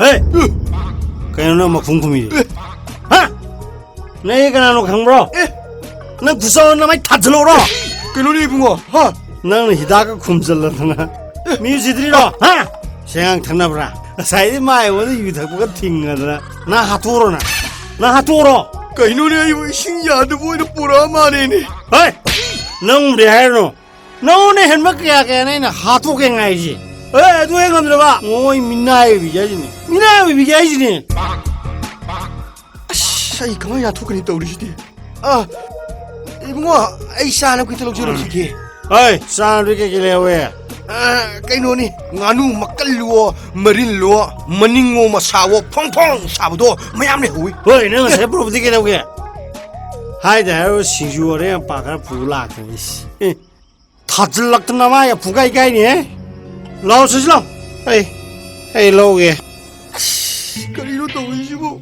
헤이! 그냥 뭐 궁금해. 내 그나노 강브로. 난 구사원 남아 다 들어오라. 그놈이 붕어 하 나는 히다가 굶절라나. 뮤지들이라. 생각 탔나보라. 사이드 마이 오늘 유탁부가 팅하더라. 나 하투로나. 나 하투로. 그놈이 이거 신기하다 보이는 보라 말이네 헤이! 넌 우리 하이노. 너네 헬멧이야 걔네는 하투갱아이지. 에, 누행 안 들어봐. 오이 민나이 비자지니. 민나이 비자지니. 아이 가만히 안 토크니 떠오르시디 아 이붕어 아이 사람 그 탈옥 저런 시기 어이, 사람들이 길래왜? 아 그놈이 나누 막달루어 머린루어 머닝오 마사워 펑펑 사부도 마야네 호이 어이, 내가 세프로 부딪히려고 해. 하이다, 신주월에 빠가 부락하니, 씨. 다질락던 남아야 부가 이가이니? 라오스지라. 에이, 에이, 로우게. 그리로 떠오르시고